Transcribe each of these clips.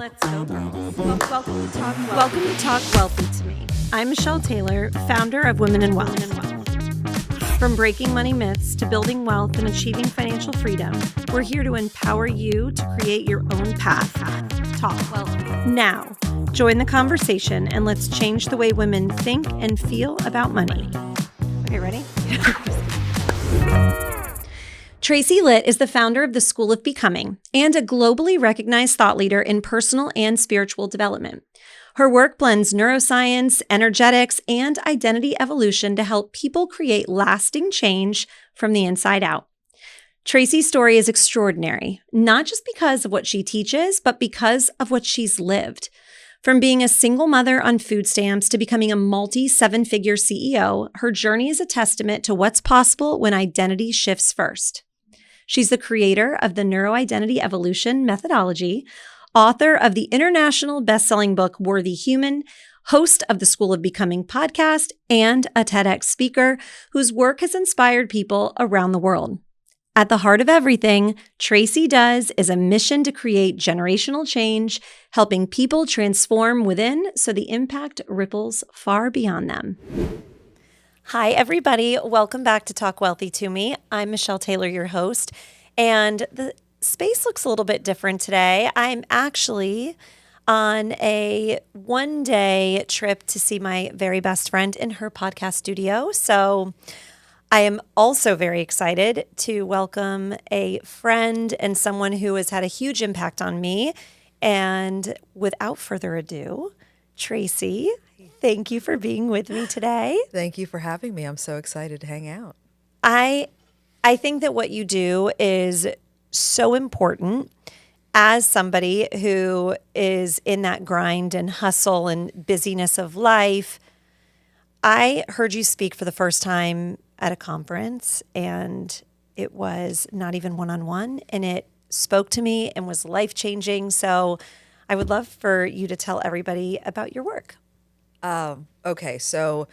Let's go, girls. Welcome to Talk Wealthy to Me. I'm Michelle Taylor, founder of Women in Wealth. From breaking money myths to building wealth and achieving financial freedom, we're here to empower you to create your own path. Talk Wealthy. Now, join the conversation and let's change the way women think and feel about money. Okay, ready? Tracy Litt is the founder of the School of Becoming and a globally recognized thought leader in personal and spiritual development. Her work blends neuroscience, energetics, and identity evolution to help people create lasting change from the inside out. Tracy's story is extraordinary, not just because of what she teaches, but because of what she's lived. From being a single mother on food stamps to becoming a multi-seven-figure CEO, her journey is a testament to what's possible when identity shifts first. She's the creator of the Neuroidentity Evolution methodology, author of the international best-selling book Worthy Human, host of the School of Becoming podcast, and a TEDx speaker whose work has inspired people around the world. At the heart of everything Tracy does is a mission to create generational change, helping people transform within so the impact ripples far beyond them. Hi, everybody. Welcome back to Talk Wealthy to Me. I'm Michelle Taylor, your host, and the space looks a little bit different today. I'm actually on a one-day trip to see my very best friend in her podcast studio. So I am also very excited to welcome a friend and someone who has had a huge impact on me. And without further ado, Tracy, thank you for being with me today. Thank you for having me. I'm so excited to hang out. I think that what you do is so important as somebody who is in that grind and hustle and busyness of life. I heard you speak for the first time at a conference, and it was not even one-on-one, and it spoke to me and was life-changing. So I would love for you to tell everybody about your work. Okay, so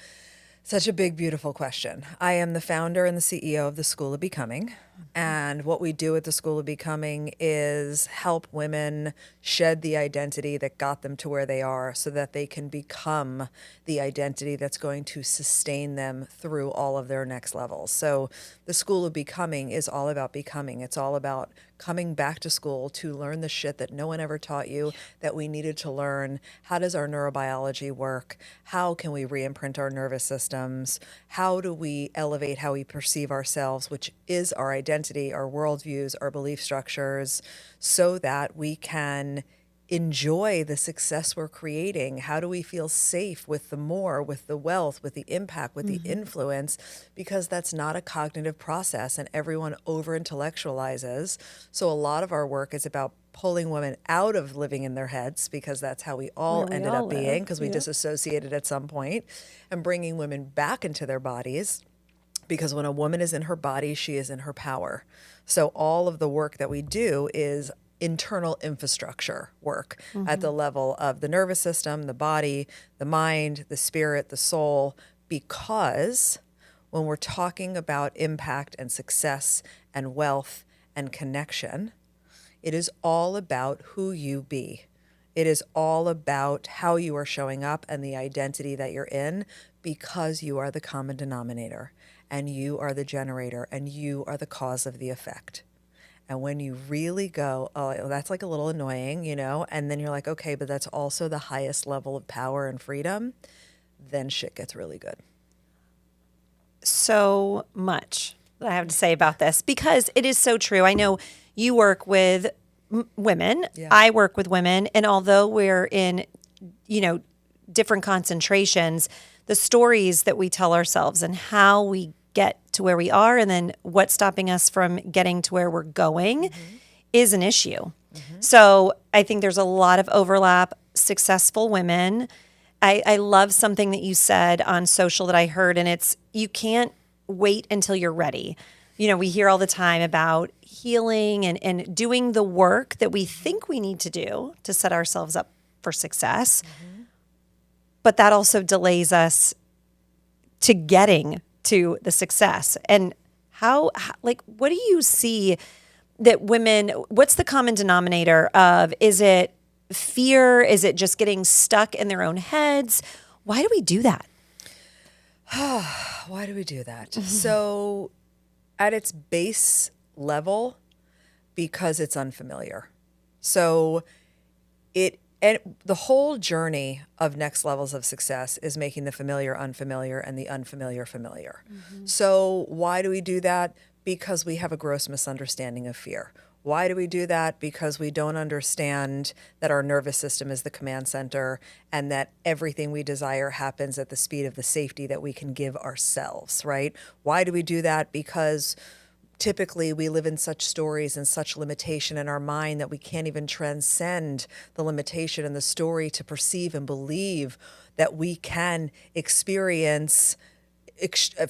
such a big, beautiful question. I am the founder and the CEO of the School of Becoming. And what we do at the School of Becoming is help women shed the identity that got them to where they are so that they can become the identity that's going to sustain them through all of their next levels. So the School of Becoming is all about becoming. It's all about coming back to school to learn the shit that no one ever taught you that we needed to learn. How does our neurobiology work? How can we re-imprint our nervous systems? How do we elevate how we perceive ourselves, which is our identity, our worldviews, our belief structures, so that we can enjoy the success we're creating? How do we feel safe with the more, with the wealth, with the impact, with the influence? Because that's not a cognitive process and everyone over-intellectualizes. So a lot of our work is about pulling women out of living in their heads, because that's how we all ended up being, because we disassociated at some point, and bringing women back into their bodies. Because when a woman is in her body, she is in her power. So all of the work that we do is internal infrastructure work at the level of the nervous system, the body, the mind, the spirit, the soul, because when we're talking about impact and success and wealth and connection, it is all about who you be. It is all about how you are showing up and the identity that you're in, because you are the common denominator and you are the generator and you are the cause of the effect. And when you really go, oh, that's like a little annoying, you know, and then you're like, okay, but that's also the highest level of power and freedom, then shit gets really good. So much that I have to say about this, because it is so true. I know you work with women. Yeah. I work with women. And although we're in, different concentrations, the stories that we tell ourselves and how we get to where we are and then what's stopping us from getting to where we're going is an issue. So I think there's a lot of overlap. Successful women. I love something that you said on social that I heard, and it's, you can't wait until you're ready. We hear all the time about healing and doing the work that we think we need to do to set ourselves up for success. But that also delays us to getting to the success. And how what do you see that women, what's the common denominator of, is it fear? Is it just getting stuck in their own heads? Why do we do that? Why do we do that? So at its base level, because it's unfamiliar. So and the whole journey of next levels of success is making the familiar unfamiliar and the unfamiliar familiar. So why do we do that? Because we have a gross misunderstanding of fear. Why do we do that? Because we don't understand that our nervous system is the command center and that everything we desire happens at the speed of the safety that we can give ourselves, right? Why do we do that? Because typically we live in such stories and such limitation in our mind that we can't even transcend the limitation in the story to perceive and believe that we can experience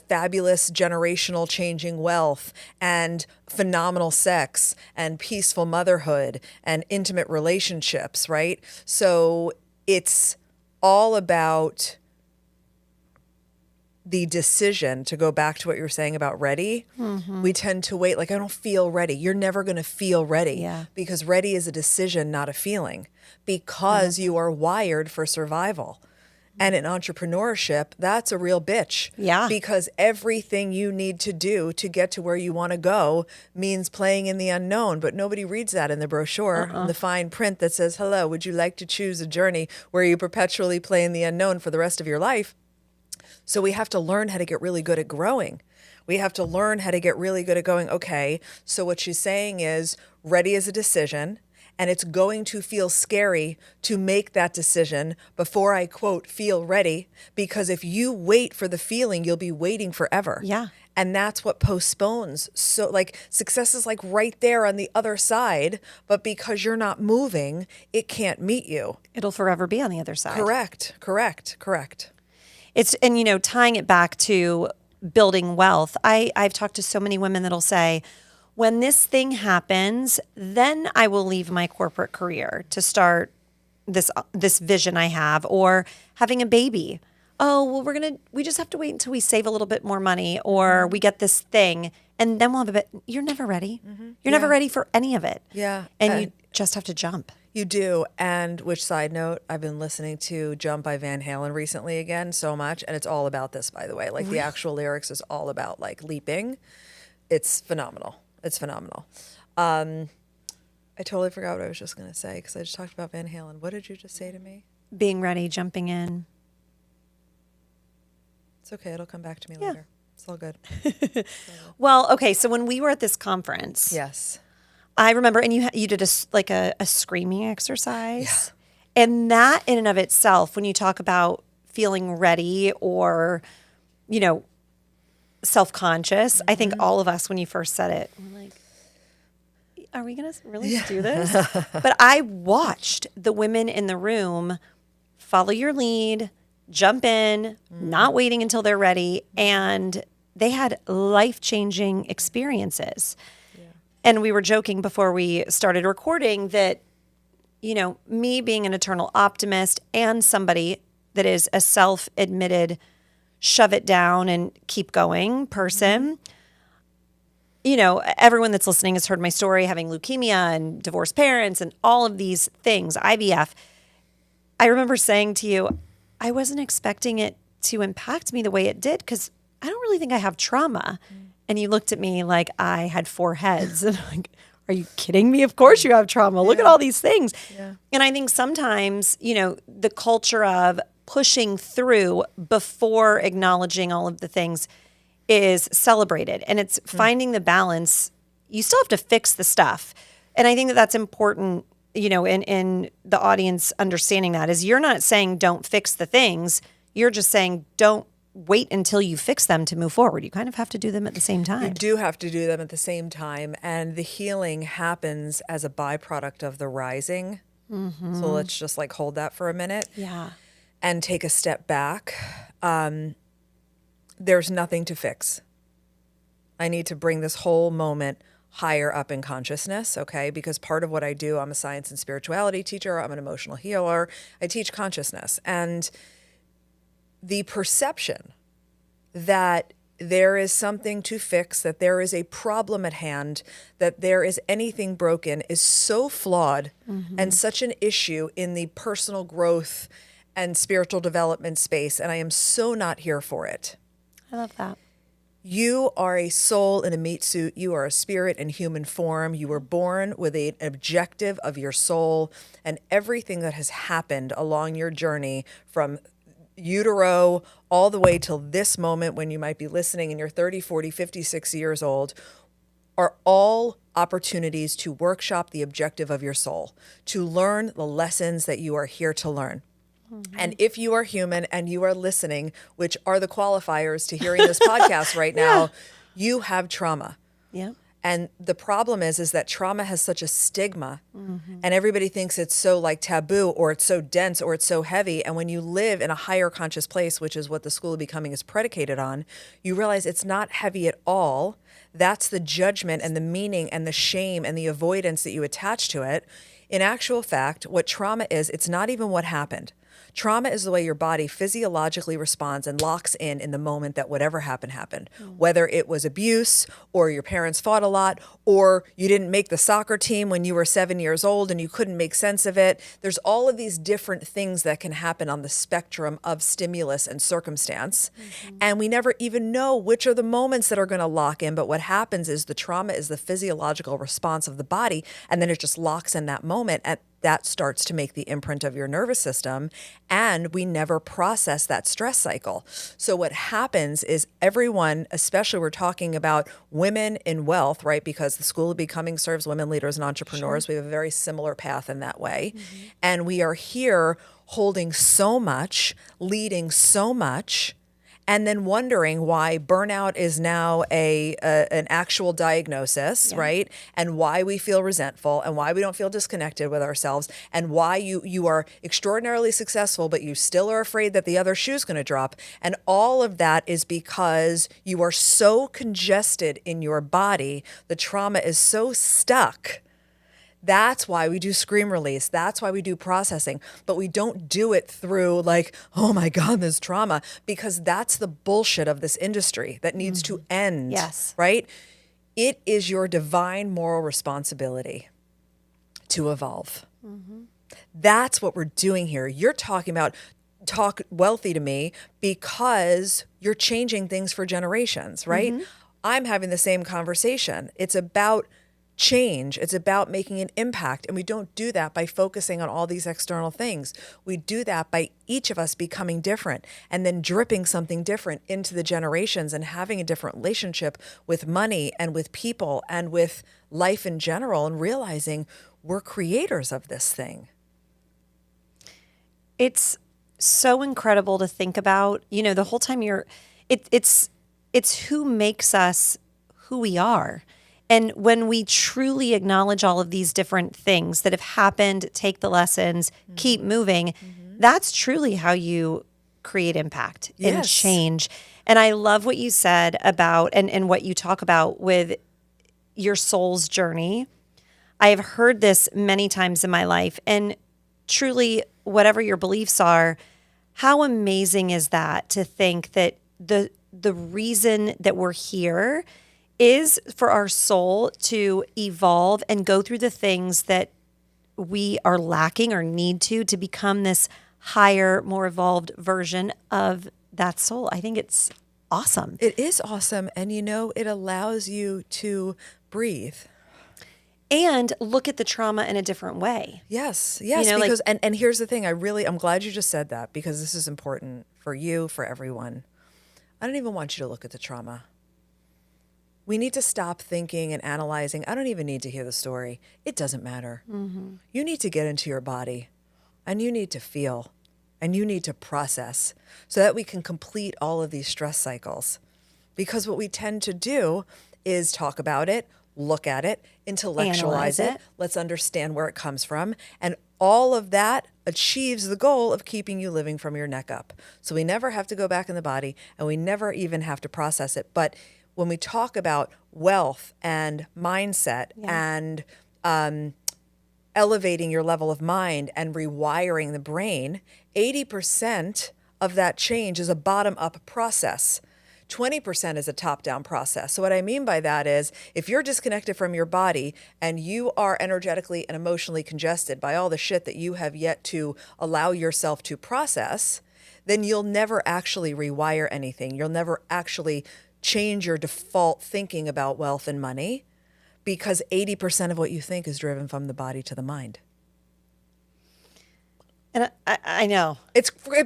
fabulous generational changing wealth and phenomenal sex and peaceful motherhood and intimate relationships, right? So it's all about the decision to go back to what you were saying about ready. We tend to wait, like, I don't feel ready. You're never going to feel ready because ready is a decision, not a feeling, because you are wired for survival. And in entrepreneurship, that's a real bitch. Yeah. Because everything you need to do to get to where you want to go means playing in the unknown. But nobody reads that in the brochure, in the fine print that says, hello, would you like to choose a journey where you perpetually play in the unknown for the rest of your life? So we have to learn how to get really good at growing. We have to learn how to get really good at going, okay, so what she's saying is ready is a decision. And it's going to feel scary to make that decision before I, quote, feel ready. Because if you wait for the feeling, you'll be waiting forever. Yeah. And that's what postpones. So like success is like right there on the other side. But because you're not moving, it can't meet you. It'll forever be on the other side. Correct. And tying it back to building wealth, I've talked to so many women that'll say, when this thing happens, then I will leave my corporate career to start this vision I have, or having a baby. Oh, well, we just have to wait until we save a little bit more money, or we get this thing, and then we'll have a bit. You're never ready. You're never ready for any of it. Yeah. And you just have to jump. You do. And which side note, I've been listening to Jump by Van Halen recently again so much. And it's all about this, by the way. Like the actual lyrics is all about like leaping. It's phenomenal. It's phenomenal. I totally forgot what I was just going to say because I just talked about Van Halen. What did you just say to me? Being ready, jumping in. It's okay. It'll come back to me later. It's all good. Well, okay. So when we were at this conference, Yes. I remember, and you did a screaming exercise. Yeah. And that in and of itself, when you talk about feeling ready or, self-conscious, I think all of us, when you first said it, were like, are we going to really do this? But I watched the women in the room follow your lead, jump in, not waiting until they're ready. And they had life-changing experiences. Yeah. And we were joking before we started recording that, me being an eternal optimist and somebody that is a self-admitted shove it down and keep going person. Everyone that's listening has heard my story, having leukemia and divorced parents and all of these things, IVF. I remember saying to you, I wasn't expecting it to impact me the way it did because I don't really think I have trauma. And you looked at me like I had 4 heads. And I'm like, are you kidding me? Of course you have trauma. Look at all these things. Yeah. And I think sometimes, the culture of pushing through before acknowledging all of the things is celebrated. And it's finding the balance. You still have to fix the stuff. And I think that that's important, in the audience understanding that is you're not saying don't fix the things. You're just saying don't wait until you fix them to move forward. You kind of have to do them at the same time. You do have to do them at the same time. And the healing happens as a byproduct of the rising. So let's just hold that for a minute. Yeah. And take a step back. There's nothing to fix. I need to bring this whole moment higher up in consciousness, okay? Because part of what I do, I'm a science and spirituality teacher, I'm an emotional healer, I teach consciousness. And the perception that there is something to fix, that there is a problem at hand, that there is anything broken is so flawed and such an issue in the personal growth and spiritual development space. And I am so not here for it. I love that. You are a soul in a meat suit. You are a spirit in human form. You were born with an objective of your soul, and everything that has happened along your journey from utero all the way till this moment when you might be listening and you're 30, 40, 50, 60 years old are all opportunities to workshop the objective of your soul, to learn the lessons that you are here to learn. And if you are human and you are listening, which are the qualifiers to hearing this podcast right now, you have trauma. Yeah. And the problem is that trauma has such a stigma, and everybody thinks it's so like taboo, or it's so dense, or it's so heavy. And when you live in a higher conscious place, which is what the School of Becoming is predicated on, you realize it's not heavy at all. That's the judgment and the meaning and the shame and the avoidance that you attach to it. In actual fact, what trauma is, it's not even what happened. Trauma is the way your body physiologically responds and locks in the moment that whatever happened. Whether it was abuse, or your parents fought a lot, or you didn't make the soccer team when you were 7 years old and you couldn't make sense of it. There's all of these different things that can happen on the spectrum of stimulus and circumstance. And we never even know which are the moments that are going to lock in. But what happens is the trauma is the physiological response of the body, and then it just locks in that moment. And that starts to make the imprint of your nervous system, and we never process that stress cycle. So what happens is everyone, especially we're talking about women in wealth, right? Because the School of Becoming serves women leaders and entrepreneurs. We have a very similar path in that way. And we are here holding so much, leading so much, and then wondering why burnout is now an actual diagnosis, right? And why we feel resentful, and why we don't feel disconnected with ourselves, and why you are extraordinarily successful, but you still are afraid that the other shoe's going to drop. And all of that is because you are so congested in your body. The trauma is so stuck. That's why we do scream release. That's why we do processing. But we don't do it through like, oh my God, there's trauma, because that's the bullshit of this industry that needs to end. Yes. Right? It is your divine moral responsibility to evolve. That's what we're doing here. You're talking about talk wealthy to me because you're changing things for generations, right? I'm having the same conversation. It's about change. It's about making an impact. And we don't do that by focusing on all these external things. We do that by each of us becoming different and then dripping something different into the generations and having a different relationship with money and with people and with life in general, and realizing we're creators of this thing. It's so incredible to think about, the whole time it's who makes us who we are. And when we truly acknowledge all of these different things that have happened, take the lessons, keep moving, that's truly how you create impact and change. And I love what you said about, and what you talk about with your soul's journey. I have heard this many times in my life, and truly, whatever your beliefs are, how amazing is that to think that the reason that we're here is for our soul to evolve and go through the things that we are lacking or need to become this higher, more evolved version of that soul. I think it's awesome. It is awesome. And it allows you to breathe. And look at the trauma in a different way. Yes, because and here's the thing, I'm glad you just said that, because this is important for you, for everyone. I don't even want you to look at the trauma. We need to stop thinking and analyzing. I don't even need to hear the story. It doesn't matter. You need to get into your body, and you need to feel, and you need to process, so that we can complete all of these stress cycles. Because what we tend to do is talk about it, look at it, intellectualize it. Let's understand where it comes from. And all of that achieves the goal of keeping you living from your neck up. So we never have to go back in the body, and we never even have to process it. But when we talk about wealth and mindset and elevating your level of mind and rewiring the brain, 80% of that change is a bottom-up process. 20% is a top-down process. So what I mean by that is if you're disconnected from your body and you are energetically and emotionally congested by all the shit that you have yet to allow yourself to process, then you'll never actually rewire anything. You'll never actually change your default thinking about wealth and money, because 80% of what you think is driven from the body to the mind. And I know.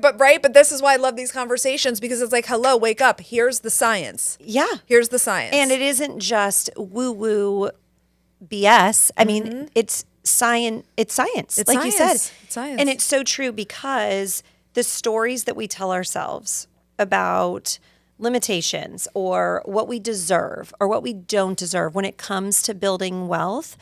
But this is why I love these conversations, because it's like, hello, wake up. Here's the science. Yeah. Here's the science. And it isn't just woo-woo BS. I mean, it's science. It's science, It's like science. you said. It's science. And it's so true, because the stories that we tell ourselves about limitations or what we deserve or what we don't deserve when it comes to building wealth,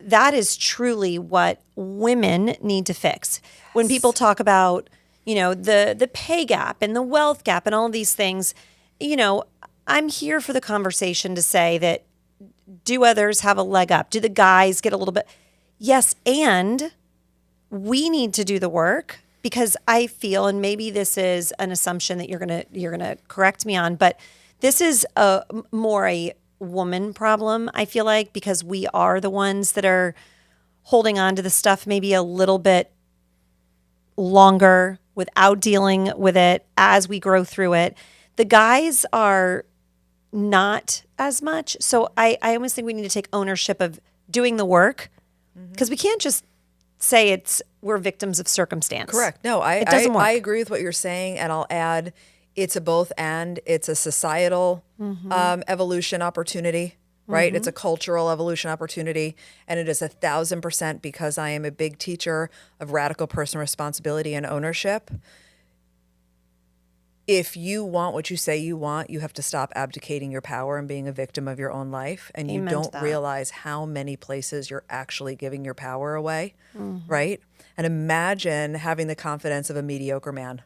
that is truly what women need to fix. Yes. When people talk about, the pay gap and the wealth gap and all of these things, I'm here for the conversation to say that, do others have a leg up? Do the guys get a little bit? Yes, and we need to do the work, because I feel, and maybe this is an assumption that you're gonna correct me on, but this is more a woman problem, I feel like, because we are the ones that are holding on to the stuff maybe a little bit longer without dealing with it as we grow through it. The guys are not as much. So I almost think we need to take ownership of doing the work, because we can't just say we're victims of circumstance. Correct. No, it doesn't work. I agree with what you're saying, and I'll add, it's a both and. It's a societal evolution opportunity, right? It's a cultural evolution opportunity, and it is 1,000% because I am a big teacher of radical personal responsibility and ownership. If you want what you say you want, you have to stop abdicating your power and being a victim of your own life. And you don't realize how many places you're actually giving your power away, right? And imagine having the confidence of a mediocre man.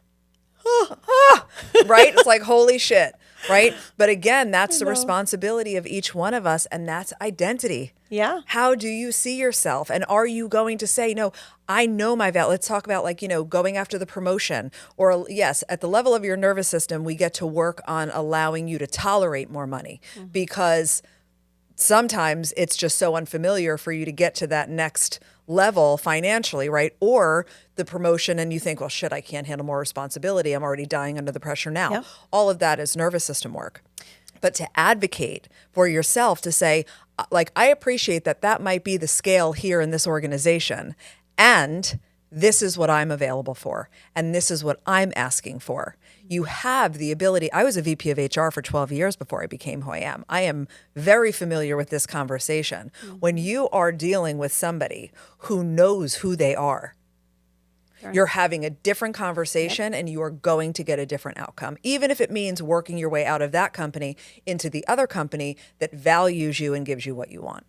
Right? It's like, holy shit, right? But again, that's the responsibility of each one of us, and that's identity. Yeah. How do you see yourself? And are you going to say, no, I know my value? Let's talk about going after the promotion. Or yes, at the level of your nervous system, we get to work on allowing you to tolerate more money, because sometimes it's just so unfamiliar for you to get to that next level financially, right? Or the promotion, and you think, well, shit, I can't handle more responsibility. I'm already dying under the pressure now. Yep. All of that is nervous system work. But to advocate for yourself, to say, I appreciate that might be the scale here in this organization, and this is what I'm available for, and this is what I'm asking for. You have the ability. I was a VP of HR for 12 years before I became who I am. I am very familiar with this conversation. When you are dealing with somebody who knows who they are, you're having a different conversation, and you are going to get a different outcome, even if it means working your way out of that company into the other company that values you and gives you what you want.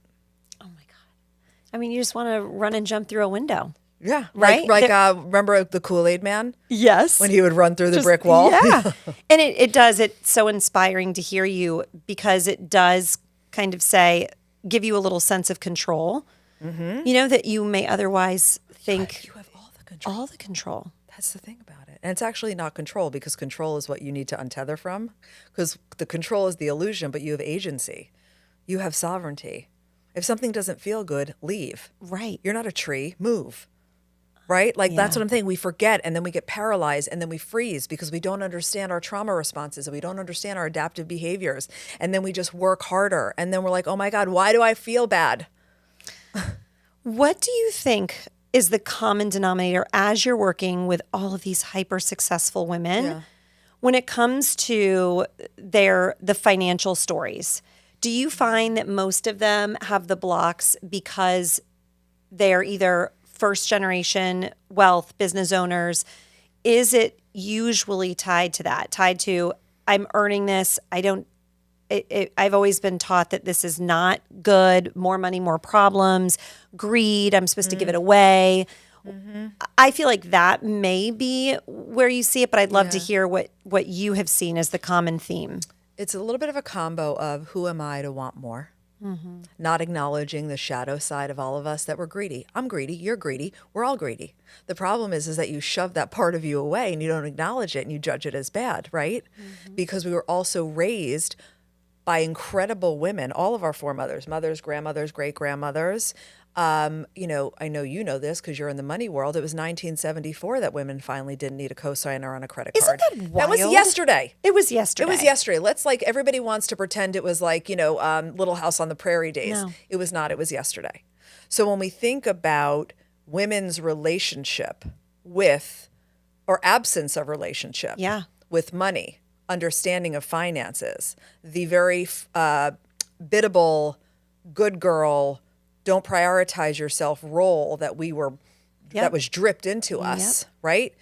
Oh my God. I mean, you just want to run and jump through a window. Yeah. Right? Remember the Kool-Aid man? Yes. When he would run through the brick wall? Yeah. And it's so inspiring to hear you, because it does kind of give you a little sense of control, that you may otherwise think. You have all the control. All the control. That's the thing about it. And it's actually not control, because control is what you need to untether from, because the control is the illusion, but you have agency. You have sovereignty. If something doesn't feel good, leave. Right. You're not a tree. Move. Right? That's what I'm saying. We forget, and then we get paralyzed, and then we freeze because we don't understand our trauma responses, and we don't understand our adaptive behaviors. And then we just work harder. And then we're like, oh my God, why do I feel bad? What do you think is the common denominator as you're working with all of these hyper successful women when it comes to the financial stories? Do you find that most of them have the blocks because they're either first generation wealth business owners? Is it usually tied to that? Tied to, I'm earning this. I've always been taught that this is not good. More money, more problems, greed. I'm supposed to give it away. I feel like that may be where you see it, but I'd love to hear what you have seen as the common theme. It's a little bit of a combo of, who am I to want more? not acknowledging the shadow side of all of us that we're greedy. I'm greedy, you're greedy, we're all greedy. The problem is that you shove that part of you away and you don't acknowledge it and you judge it as bad, right? Because we were also raised by incredible women, all of our foremothers, mothers, grandmothers, great-grandmothers. I know you know this because you're in the money world. It was 1974 that women finally didn't need a cosigner on a credit card. Isn't that wild? That was yesterday. It was yesterday. It was yesterday. Everybody wants to pretend it was Little House on the Prairie days. No. It was not. It was yesterday. So when we think about women's relationship with, or absence of relationship with money, understanding of finances, the very biddable, good girl, don't prioritize yourself role that that was dripped into us, right?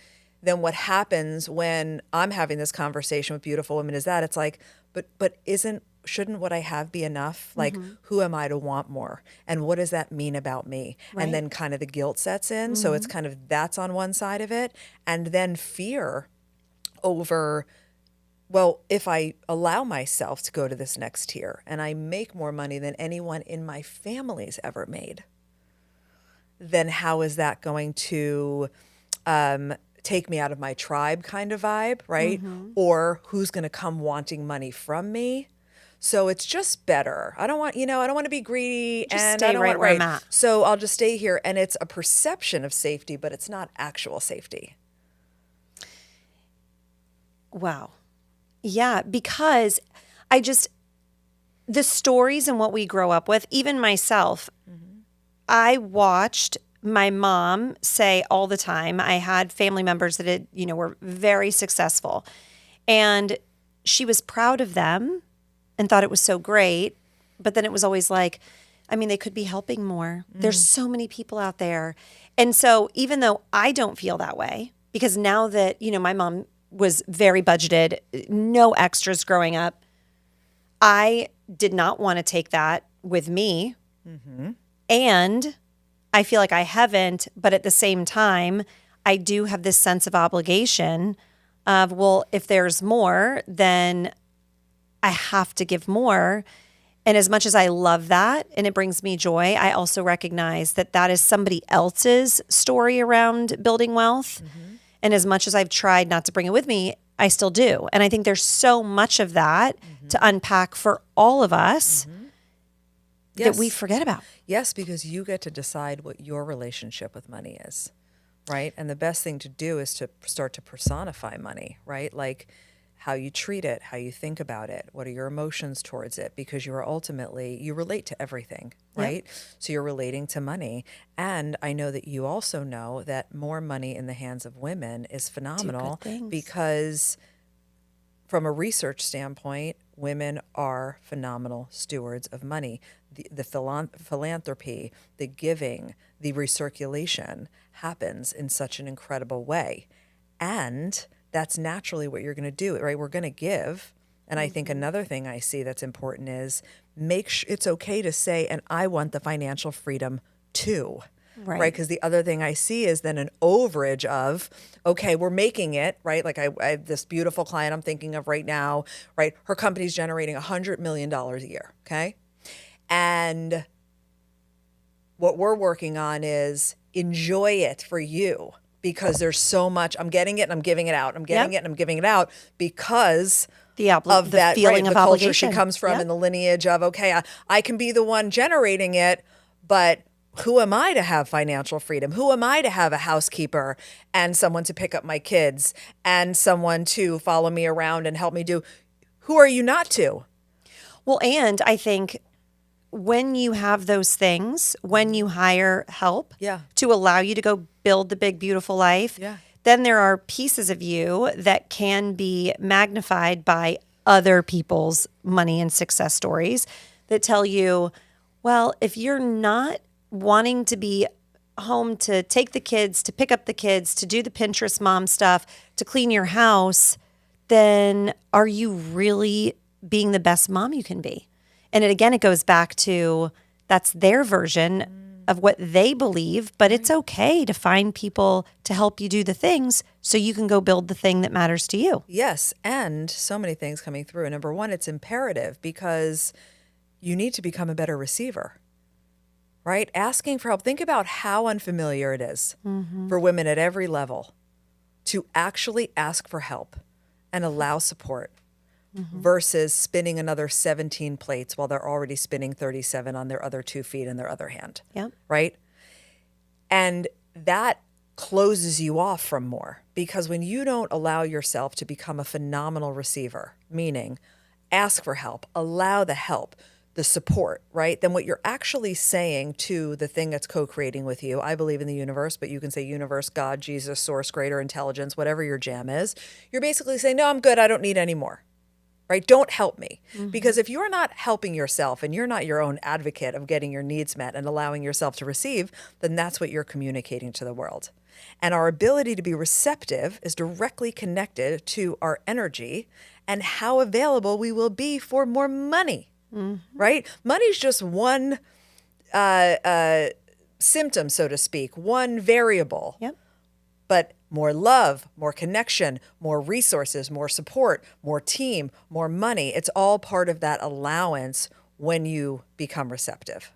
Then what happens when I'm having this conversation with beautiful women is that it's like, but shouldn't what I have be enough? Like, who am I to want more? And what does that mean about me? Right. And then kind of the guilt sets in. So it's kind of, that's on one side of it. And then fear over, well, if I allow myself to go to this next tier and I make more money than anyone in my family's ever made, then how is that going to take me out of my tribe kind of vibe, right? Or who's going to come wanting money from me? So it's just better. I don't want to be greedy, Just and stay I don't right want where I'm at. So I'll just stay here, and it's a perception of safety, but it's not actual safety. Wow. Yeah, because the stories and what we grow up with, even myself, I watched my mom say all the time, I had family members that were very successful, and she was proud of them and thought it was so great. But then it was always like, they could be helping more. There's so many people out there. And so even though I don't feel that way, because now that, my mom was very budgeted, no extras growing up, I did not want to take that with me. And I feel like I haven't, but at the same time, I do have this sense of obligation of, well, if there's more, then I have to give more. And as much as I love that and it brings me joy, I also recognize that that is somebody else's story around building wealth. And as much as I've tried not to bring it with me, I still do. And I think there's so much of that to unpack for all of us that we forget about. Yes, because you get to decide what your relationship with money is, right? And the best thing to do is to start to personify money, right? Like how you treat it, how you think about it, what are your emotions towards it, because you relate to everything, right? So you're relating to money. And I know that you also know that more money in the hands of women is phenomenal because from a research standpoint, women are phenomenal stewards of money. The philanthropy, the giving, the recirculation happens in such an incredible way. And that's naturally what you're going to do, right? We're going to give. And I think another thing I see that's important is it's okay to say, and I want the financial freedom too. Right? Because the other thing I see is then an overage of, okay, we're making it, right? Like I have this beautiful client I'm thinking of right now, right? Her company's generating $100 million a year, okay? And what we're working on is enjoy it for you because there's so much. I'm getting it and I'm giving it out. I'm getting it and I'm giving it out because of that feeling right, of the obligation. Culture she comes from and the lineage of, okay, I can be the one generating it, but who am I to have financial freedom? Who am I to have a housekeeper and someone to pick up my kids and someone to follow me around and help me do? Who are you not to? Well, and I think when you have those things, when you hire help to allow you to go build the big, beautiful life, then there are pieces of you that can be magnified by other people's money and success stories that tell you, well, if you're not wanting to be home to take the kids, to pick up the kids, to do the Pinterest mom stuff, to clean your house, then are you really being the best mom you can be? And it goes back to that's their version of what they believe, but it's okay to find people to help you do the things so you can go build the thing that matters to you. Yes, and so many things coming through. Number one, it's imperative because you need to become a better receiver, right? Asking for help. Think about how unfamiliar it is for women at every level to actually ask for help and allow support versus spinning another 17 plates while they're already spinning 37 on their other 2 feet and their other hand, right? And that closes you off from more, because when you don't allow yourself to become a phenomenal receiver, meaning ask for help, allow the help, the support, right? Then what you're actually saying to the thing that's co-creating with you, I believe in the universe, but you can say universe, God, Jesus, source, greater intelligence, whatever your jam is, you're basically saying, no, I'm good. I don't need any more. Right? Don't help me. Because if you're not helping yourself and you're not your own advocate of getting your needs met and allowing yourself to receive, then that's what you're communicating to the world. And our ability to be receptive is directly connected to our energy and how available we will be for more money, right? Money's just one symptom, so to speak, one variable. But more love, more connection, more resources, more support, more team, more money. It's all part of that allowance when you become receptive.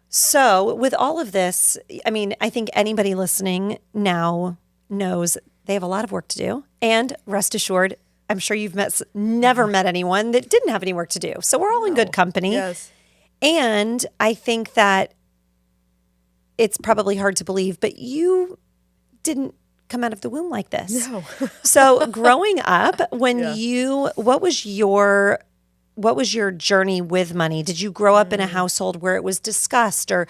So with all of this, I mean, I think anybody listening now knows they have a lot of work to do. And rest assured, I'm sure you've never met anyone that didn't have any work to do. So we're all in good company. Yes. And I think that it's probably hard to believe, but you didn't come out of the womb like this. No. So growing up, what was your journey with money? Did you grow up in a household where it was discussed, or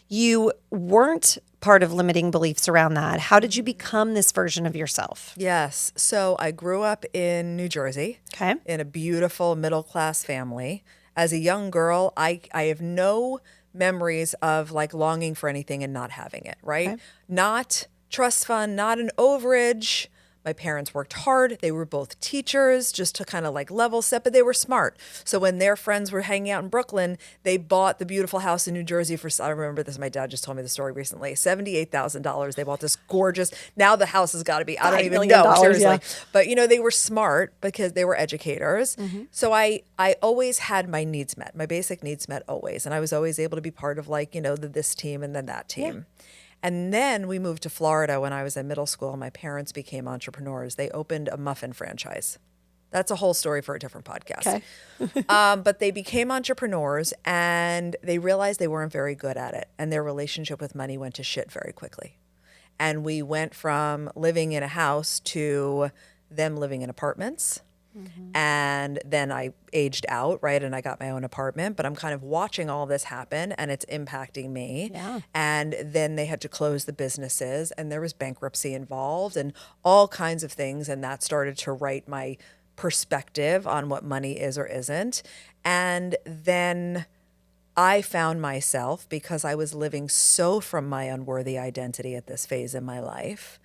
you weren't part of limiting beliefs around that? How did you become this version of yourself? Yes. So I grew up in New Jersey, in a beautiful middle-class family. As a young girl, I have no memories of like longing for anything and not having it, right? Not trust fund, not an overage. My parents worked hard. They were both teachers, just to kind of like level set, but they were smart. So when their friends were hanging out in Brooklyn, they bought the beautiful house in New Jersey for, I remember this, my dad just told me the story recently, $78,000. They bought this gorgeous, now the house has got to be, I don't even know, seriously. But you know, they were smart because they were educators. So I always had my needs met, my basic needs met always. And I was always able to be part of like, you know, this team and then that team. And then we moved to Florida when I was in middle school. My parents became entrepreneurs. They opened a muffin franchise. That's a whole story for a different podcast. But they became entrepreneurs and they realized they weren't very good at it. And their relationship with money went to shit very quickly. And we went from living in a house to them living in apartments. And then I aged out, right? And I got my own apartment, but I'm kind of watching all this happen and it's impacting me. And then they had to close the businesses and there was bankruptcy involved and all kinds of things. And that started to write my perspective on what money is or isn't. And then I found myself, because I was living so from my unworthy identity at this phase in my life,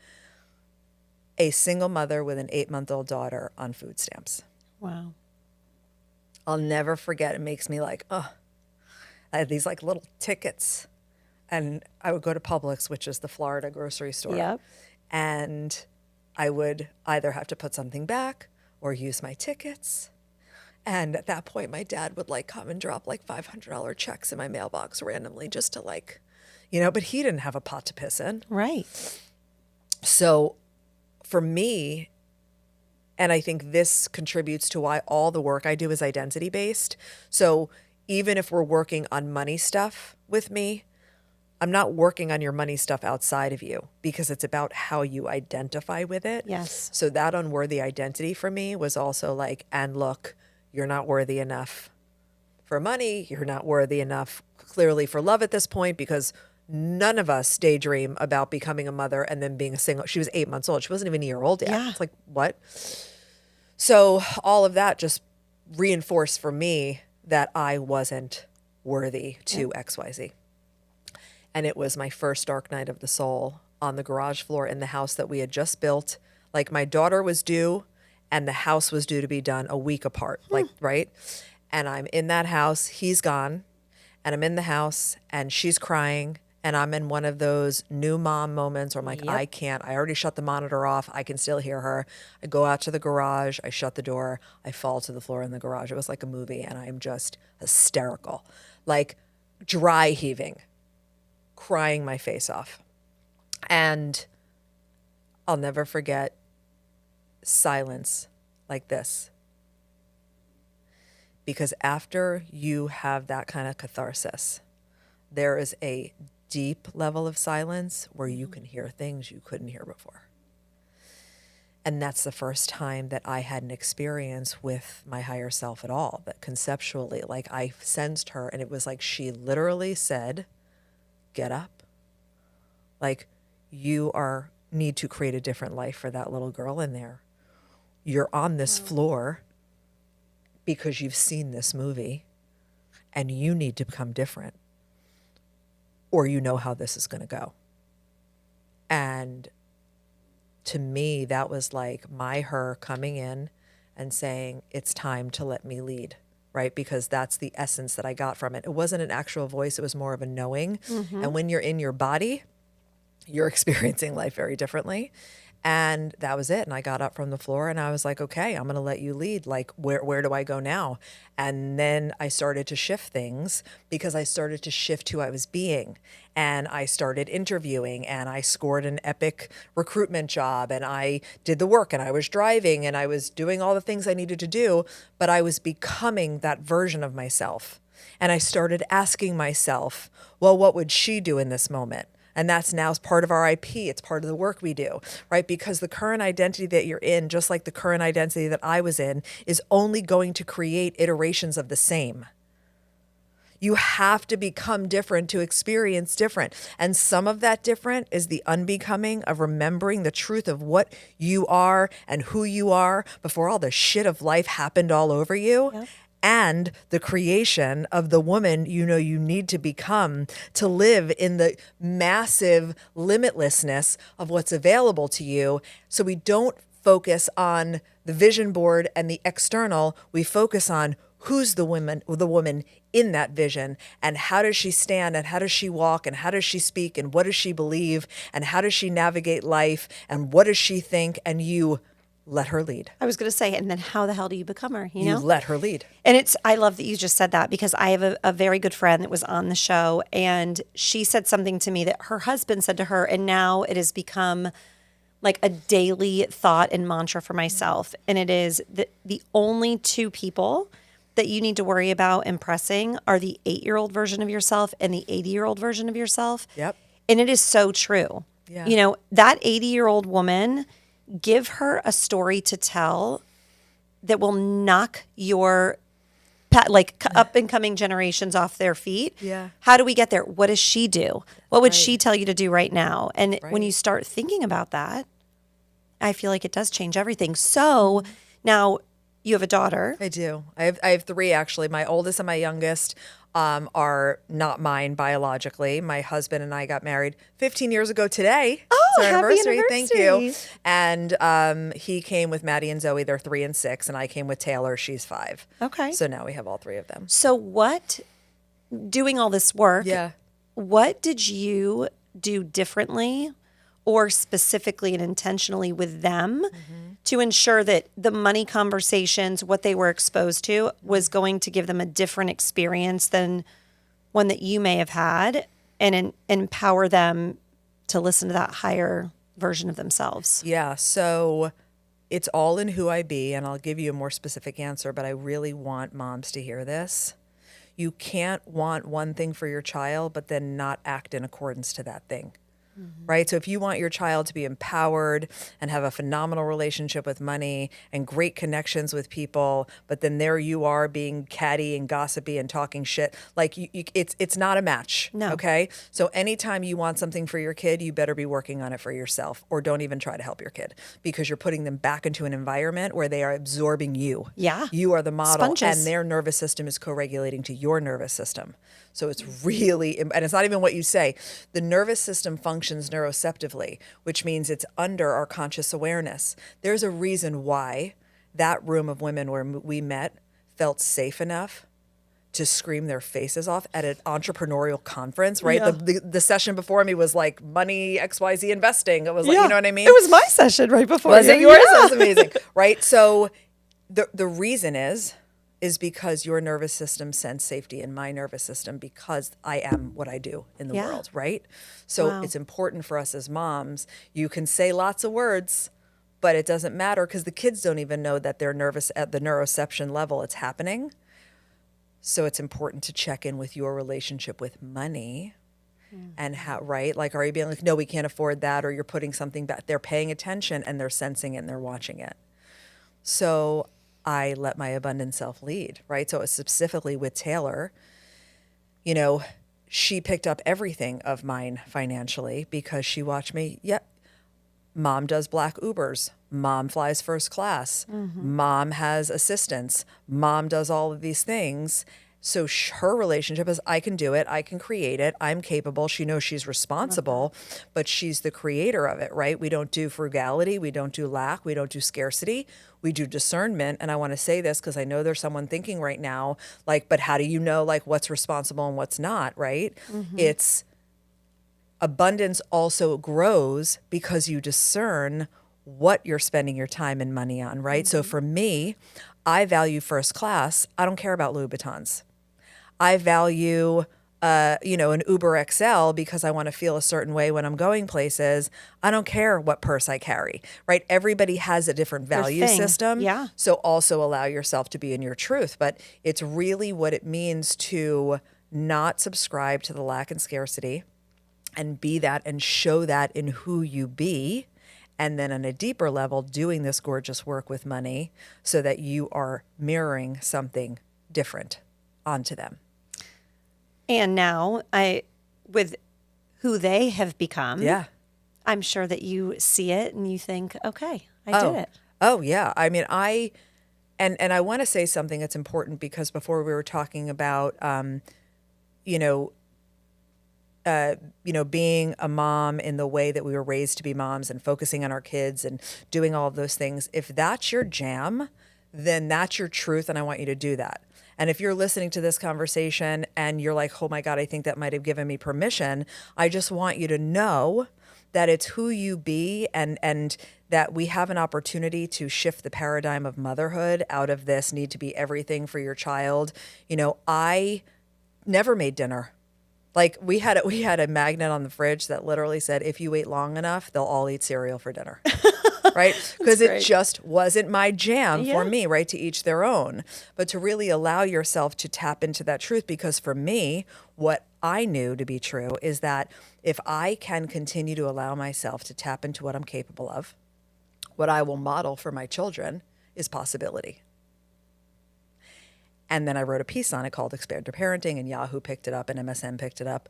a single mother with an 8-month-old daughter on food stamps. Wow. I'll never forget. It makes me like, I had these like little tickets and I would go to Publix, which is the Florida grocery store. And I would either have to put something back or use my tickets. And at that point, my dad would like come and drop like $500 checks in my mailbox randomly just to like, you know, but he didn't have a pot to piss in. So for me, and I think this contributes to why all the work I do is identity-based. So even if we're working on money stuff with me, I'm not working on your money stuff outside of you because it's about how you identify with it. So that unworthy identity for me was also like, and look, you're not worthy enough for money. You're not worthy enough clearly for love at this point, because none of us daydream about becoming a mother and then being a single. She was 8 months old. She wasn't even a year old yet. It's like, what? So all of that just reinforced for me that I wasn't worthy to XYZ. And it was my first dark night of the soul on the garage floor in the house that we had just built. Like my daughter was due and the house was due to be done a week apart, like, right? And I'm in that house, he's gone, and I'm in the house and she's crying and I'm in one of those new mom moments where I'm like, Yep. I can't, I already shut the monitor off. I can still hear her. I go out to the garage. I shut the door. I fall to the floor in the garage. It was like a movie, and I'm just hysterical, like dry heaving, crying my face off. And I'll never forget silence like this. Because after you have that kind of catharsis, there is a deep level of silence where you can hear things you couldn't hear before. And that's the first time that I had an experience with my higher self at all, that conceptually, like I sensed her, and it was like she literally said, get up. Like, you need to create a different life for that little girl in there. You're on this floor because you've seen this movie, and you need to become different, or you know how this is going to go. And to me, that was like her coming in and saying, it's time to let me lead, right? Because that's the essence that I got from it. It wasn't an actual voice. It was more of a knowing. Mm-hmm. And when you're in your body, you're experiencing life very differently. And that was it. And I got up from the floor and I was like, okay, I'm going to let you lead. Like, where do I go now? And then I started to shift things because I started to shift who I was being. And I started interviewing, and I scored an epic recruitment job, and I did the work, and I was driving, and I was doing all the things I needed to do, but I was becoming that version of myself. And I started asking myself, well, what would she do in this moment? And that's now part of our IP. It's part of the work we do, right? Because the current identity that you're in, just like the current identity that I was in, is only going to create iterations of the same. You have to become different to experience different. And some of that different is the unbecoming of remembering the truth of what you are and who you are before all the shit of life happened all over you. Yep. And the creation of the woman you know you need to become to live in the massive limitlessness of what's available to you. So we don't focus on the vision board and the external. We focus on who's the woman in that vision, and how does she stand, and how does she walk, and how does she speak, and what does she believe, and how does she navigate life, and what does she think, and you let her lead. I was going to say, and then how the hell do you become her? You know? Let her lead. And I love that you just said that, because I have a very good friend that was on the show, and she said something to me that her husband said to her, and now it has become like a daily thought and mantra for myself. And it is that the only two people that you need to worry about impressing are the 8-year-old version of yourself and the 80-year-old version of yourself. Yep. And it is so true. Yeah. You know, that 80-year-old woman, give her a story to tell that will knock your up and coming generations off their feet. Yeah. How do we get there? What does she do? What would she tell you to do right now? And when you start thinking about that, I feel like it does change everything. So now you have a daughter. I do. I have 3 actually. My oldest and my youngest are not mine biologically. My husband and I got married 15 years ago today. Oh, it's our happy anniversary. Thank you. And he came with Maddie and Zoe. They're 3 and 6, and I came with Taylor. She's 5. Okay. So now we have all 3 of them. So doing all this work, what did you do differently or specifically and intentionally with them to ensure that the money conversations, what they were exposed to, was going to give them a different experience than one that you may have had, and empower them to listen to that higher version of themselves? Yeah. So it's all in who I be, and I'll give you a more specific answer, but I really want moms to hear this. You can't want one thing for your child, but then not act in accordance to that thing. Right? So if you want your child to be empowered and have a phenomenal relationship with money and great connections with people, but then there you are being catty and gossipy and talking shit, like it's not a match. No. Okay? So anytime you want something for your kid, you better be working on it for yourself, or don't even try to help your kid, because you're putting them back into an environment where they are absorbing you. Yeah. You are the model. Sponges. And their nervous system is co-regulating to your nervous system. So it's really, and it's not even what you say. The nervous system functions neuroceptively, which means it's under our conscious awareness. There's a reason why that room of women where we met felt safe enough to scream their faces off at an entrepreneurial conference, right? Yeah. The session before me was like money, XYZ investing. It was like, you know what I mean? It was my session right before. Was you. it yours? Yeah. That was amazing, right? So the reason is because your nervous system sends safety in my nervous system because I am what I do in the world, right? So it's important for us as moms. You can say lots of words, but it doesn't matter because the kids don't even know that they're nervous at the neuroception level it's happening. So it's important to check in with your relationship with money and how, right? Like, are you being like, no, we can't afford that, or you're putting something back? They're paying attention and they're sensing it and they're watching it. So I let my abundant self lead, right? So specifically with Taylor, you know, she picked up everything of mine financially because she watched me. Yep. Mom does black Ubers. Mom flies first class. Mom has assistants. Mom does all of these things. So her relationship is, I can do it. I can create it. I'm capable. She knows she's responsible, but she's the creator of it, right? We don't do frugality. We don't do lack. We don't do scarcity. We do discernment. And I want to say this because I know there's someone thinking right now, like, but how do you know like what's responsible and what's not, right? It's abundance also grows because you discern what you're spending your time and money on, right? So for me, I value first class. I don't care about Louboutins. I value, an Uber XL because I want to feel a certain way when I'm going places. I don't care what purse I carry, right? Everybody has a different value system. Yeah. So also allow yourself to be in your truth. But it's really what it means to not subscribe to the lack and scarcity and be that and show that in who you be. And then on a deeper level, doing this gorgeous work with money so that you are mirroring something different onto them. And now, with who they have become, I'm sure that you see it and you think, okay, I did it. Oh, yeah. I mean, and I want to say something that's important because before we were talking about, being a mom in the way that we were raised to be moms and focusing on our kids and doing all of those things. If that's your jam, then that's your truth. And I want you to do that. And if you're listening to this conversation and you're like, oh my God, I think that might have given me permission. I just want you to know that it's who you be and that we have an opportunity to shift the paradigm of motherhood out of this need to be everything for your child. You know, I never made dinner. Like we had a magnet on the fridge that literally said, if you wait long enough, they'll all eat cereal for dinner. Right? Because it just wasn't my jam for me, right? To each their own. But to really allow yourself to tap into that truth, because for me, what I knew to be true is that if I can continue to allow myself to tap into what I'm capable of, what I will model for my children is possibility. And then I wrote a piece on it called Expand Your Parenting, and Yahoo picked it up and MSN picked it up.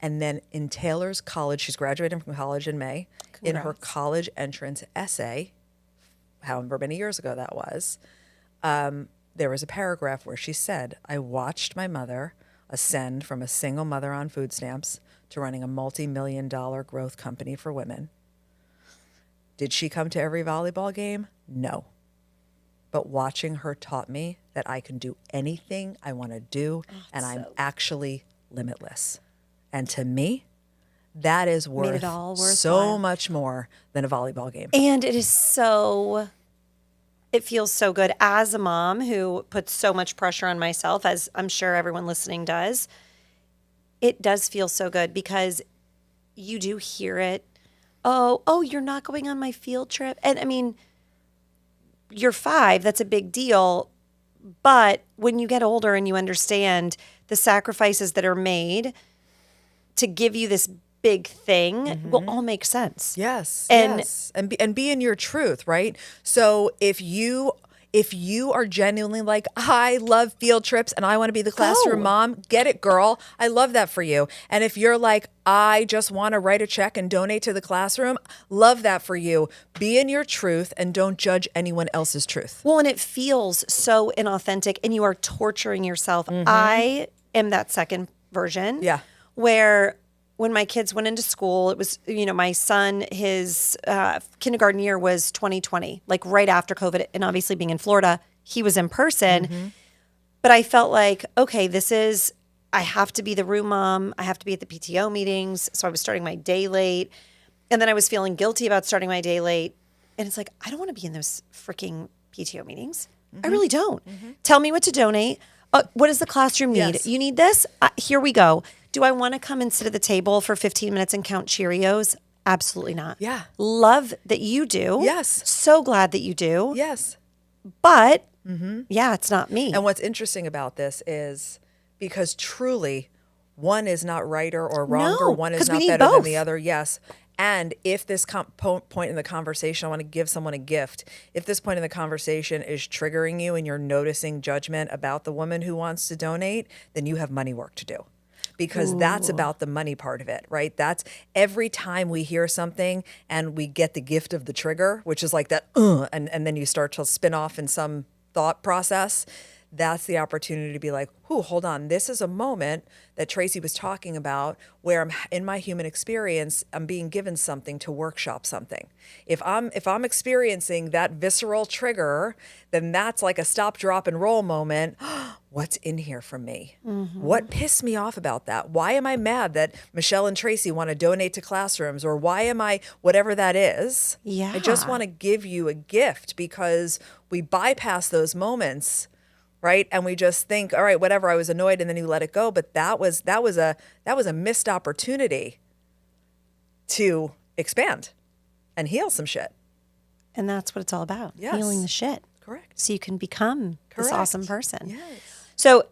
And then in Taylor's college, she's graduating from college in May. Congrats. In her college entrance essay, however many years ago that was, there was a paragraph where she said, I watched my mother ascend from a single mother on food stamps to running a multi-million-dollar growth company for women. Did she come to every volleyball game? No. But watching her taught me that I can do anything I want to do, and I'm actually limitless. And to me, that is worth so much more than a volleyball game. And it feels so good as a mom who puts so much pressure on myself, as I'm sure everyone listening does. It does feel so good because you do hear it. Oh, you're not going on my field trip. And I mean, you're 5, that's a big deal. But when you get older and you understand the sacrifices that are made to give you this big thing will all make sense. Yes. And be in your truth, right? So if you are genuinely like, I love field trips and I want to be the classroom mom, get it, girl. I love that for you. And if you're like, I just want to write a check and donate to the classroom, love that for you. Be in your truth and don't judge anyone else's truth. Well, and it feels so inauthentic and you are torturing yourself. I am that second version. Yeah. Where when my kids went into school, it was, my son, his kindergarten year was 2020, like right after COVID. And obviously being in Florida, he was in person. But I felt like, okay, I have to be the room mom. I have to be at the PTO meetings. So I was starting my day late. And then I was feeling guilty about starting my day late. And it's like, I don't want to be in those freaking PTO meetings. I really don't. Tell me what to donate. What does the classroom need? Yes. You need this? Here we go. Do I want to come and sit at the table for 15 minutes and count Cheerios? Absolutely not. Yeah. Love that you do. Yes. So glad that you do. Yes. But yeah, it's not me. And what's interesting about this is because truly one is not right or wrong, or No, one is 'cause we not need better than both. the other. Yes. And if this point in the conversation, I want to give someone a gift. If this point in the conversation is triggering you and you're noticing judgment about the woman who wants to donate, then you have money work to do. Because that's about the money part of it, right? That's every time we hear something and we get the gift of the trigger, which is like that, and then you start to spin off in some thought process. That's the opportunity to be like, hold on. This is a moment that Tracy was talking about where I'm in my human experience, I'm being given something to workshop something. If I'm experiencing that visceral trigger, then that's like a stop, drop, and roll moment. What's in here for me? What pissed me off about that? Why am I mad that Michelle and Tracy want to donate to classrooms? Or why am I, whatever that is? Yeah. I just want to give you a gift because we bypass those moments, right? And we just think, all right, whatever, I was annoyed, and then you let it go. But that was a missed opportunity to expand and heal some shit. And that's what it's all about. Yes. Healing the shit. Correct. So you can become this Correct. awesome person. Yes. So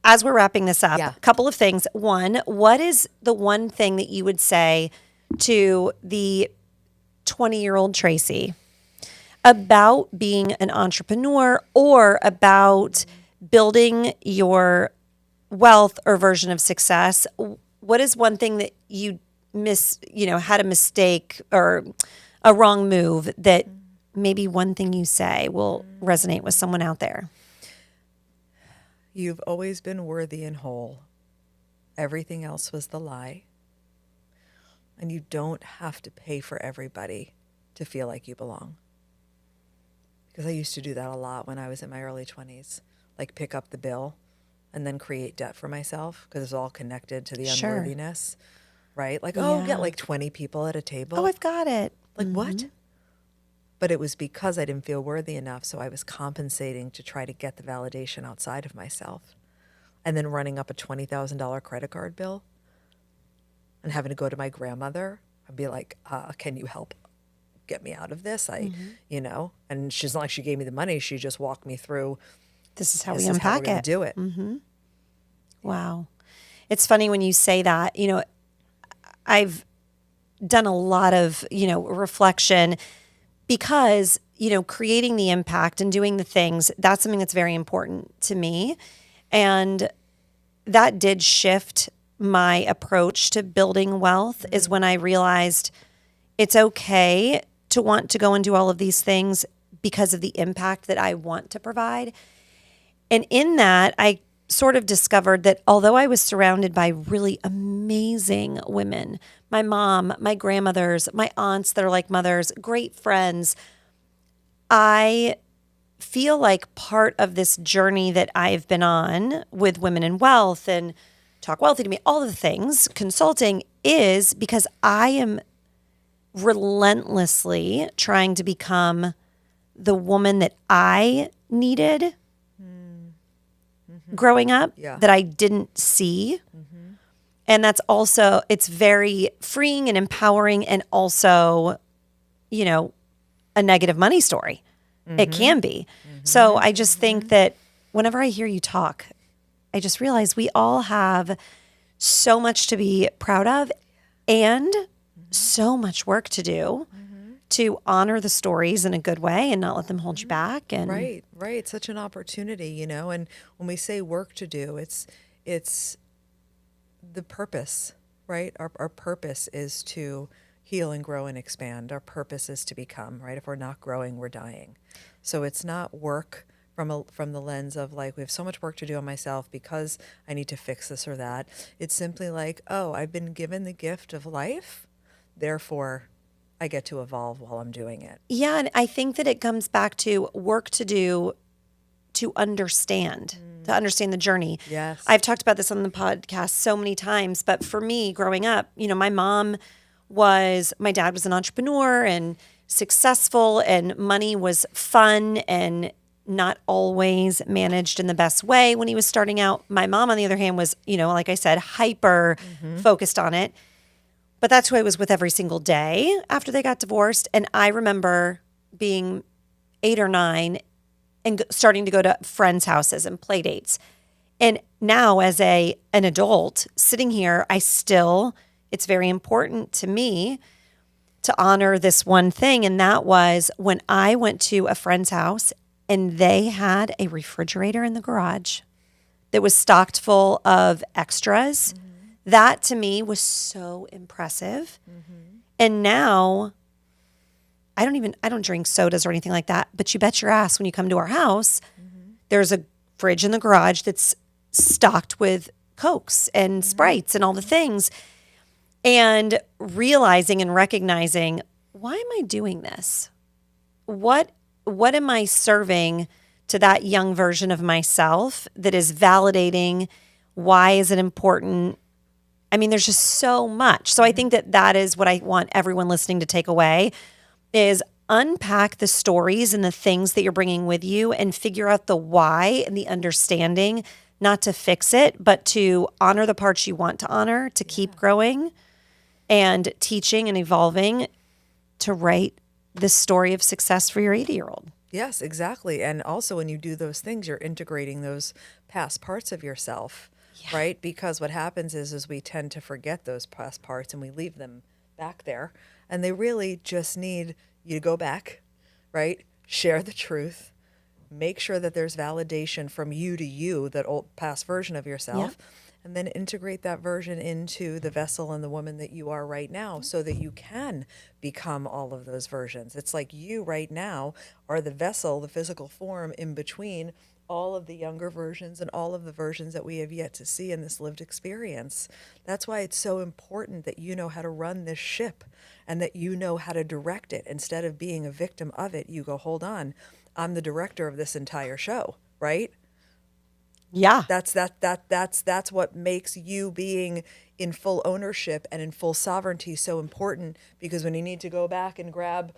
as we're wrapping this up, Yeah. a couple of things. One, what is the one thing that you would say to the 20-year-old Tracy about being an entrepreneur or about building your wealth or version of success? What is one thing that you had a mistake or a wrong move that maybe one thing you say will resonate with someone out there? You've always been worthy and whole. Everything else was the lie. And you don't have to pay for everybody to feel like you belong. Because I used to do that a lot when I was in my early 20s, like pick up the bill and then create debt for myself because it's all connected to the Sure. unworthiness, right? Like, Yeah. get like 20 people at a table. Oh, I've got it. Like, what? But it was because I didn't feel worthy enough, so I was compensating to try to get the validation outside of myself. And then running up a $20,000 credit card bill and having to go to my grandmother and be like, can you help get me out of this? And she's not like she gave me the money. She just walked me through. This is how This we is how we're unpack gonna it. do it. Wow. It's funny when you say that. I've done a lot of, reflection because, creating the impact and doing the things, that's something that's very important to me. And that did shift my approach to building wealth is when I realized it's okay to want to go and do all of these things because of the impact that I want to provide. And in that, I sort of discovered that although I was surrounded by really amazing women, my mom, my grandmothers, my aunts that are like mothers, great friends, I feel like part of this journey that I've been on with Women in Wealth and Talk Wealthy to Me, all of the things, consulting, is because I am relentlessly trying to become the woman that I needed growing up that I didn't see. And that's also, it's very freeing and empowering and also, a negative money story. It can be. So I just think that whenever I hear you talk, I just realize we all have so much to be proud of and so much work to do to honor the stories in a good way and not let them hold you back. And Right. Such an opportunity, and when we say work to do, it's the purpose, right? Our purpose is to heal and grow and expand. Our purpose is to become, right? If we're not growing, we're dying. So it's not work from the lens of like, we have so much work to do on myself because I need to fix this or that. It's simply like, I've been given the gift of life, therefore I get to evolve while I'm doing it. yeah, and I think that it comes back to work to do to understand the journey. Yes. I've talked about this on the podcast so many times, but for me growing up, my dad was an entrepreneur and successful, and money was fun and not always managed in the best way when he was starting out. My mom, on the other hand, was, like I said, hyper focused on it. But that's who I was with every single day after they got divorced. And I remember being 8 or 9 and starting to go to friends' houses and play dates. And now as an adult sitting here, it's very important to me to honor this one thing. And that was when I went to a friend's house and they had a refrigerator in the garage that was stocked full of extras. That to me was so impressive. And now I don't drink sodas or anything like that, but you bet your ass when you come to our house, there's a fridge in the garage that's stocked with Cokes and Sprites and all the things. And realizing and recognizing, why am I doing this? What am I serving to that young version of myself that is validating? Why is it important? I mean, there's just so much. So I think that is what I want everyone listening to take away is unpack the stories and the things that you're bringing with you and figure out the why and the understanding, not to fix it, but to honor the parts you want to honor, to keep growing and teaching and evolving, to write this story of success for your 80-year-old. Yes, exactly. And also when you do those things, you're integrating those past parts of yourself, right? Because what happens is we tend to forget those past parts and we leave them back there. And they really just need you to go back, right? Share the truth. Make sure that there's validation from you to you, that old past version of yourself. And then integrate that version into the vessel and the woman that you are right now so that you can become all of those versions. It's like you right now are the vessel, the physical form in between all of the younger versions and all of the versions that we have yet to see in this lived experience. That's why it's so important that you know how to run this ship and that you know how to direct it. Instead of being a victim of it, you go, hold on, I'm the director of this entire show, right? Yeah. That's what makes you being in full ownership and in full sovereignty so important, because when you need to go back and grab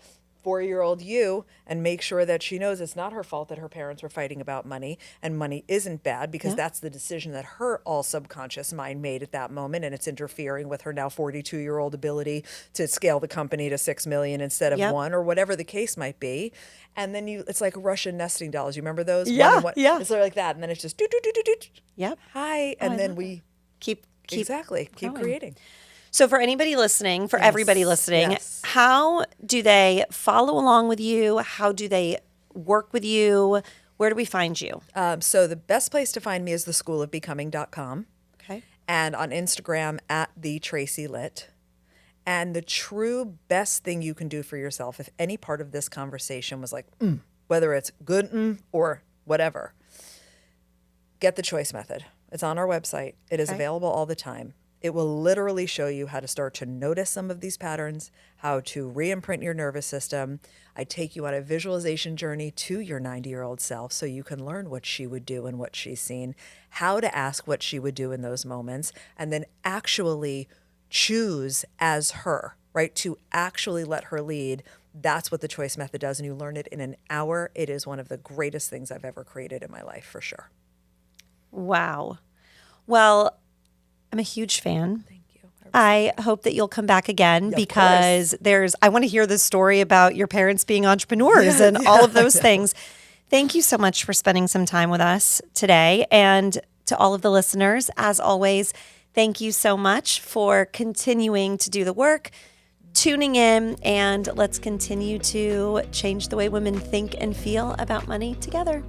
4-year-old you and make sure that she knows it's not her fault that her parents were fighting about money and money isn't bad, because that's the decision that her all subconscious mind made at that moment, and it's interfering with her now 42-year-old ability to scale the company to 6 million instead of 1, or whatever the case might be. And then it's like Russian nesting dolls. You remember those? Yeah, It's like that, and then it's just Yep. Hi, and then we keep creating. So for anybody listening, for everybody listening, how do they follow along with you? How do they work with you? Where do we find you? So the best place to find me is theschoolofbecoming.com. Okay. And on Instagram at the Tracy Litt. And the true best thing you can do for yourself, if any part of this conversation was like, whether it's good or whatever, get the choice method. It's on our website. It is available all the time. It will literally show you how to start to notice some of these patterns, how to re-imprint your nervous system. I take you on a visualization journey to your 90-year-old self so you can learn what she would do and what she's seen, how to ask what she would do in those moments, and then actually choose as her, right? To actually let her lead. That's what the choice method does. And you learn it in an hour. It is one of the greatest things I've ever created in my life, for sure. Wow. Well, I'm a huge fan. Thank you. I hope that you'll come back again, because I want to hear the story about your parents being entrepreneurs and all of those things. Thank you so much for spending some time with us today. And to all of the listeners, as always, thank you so much for continuing to do the work, tuning in, and let's continue to change the way women think and feel about money together.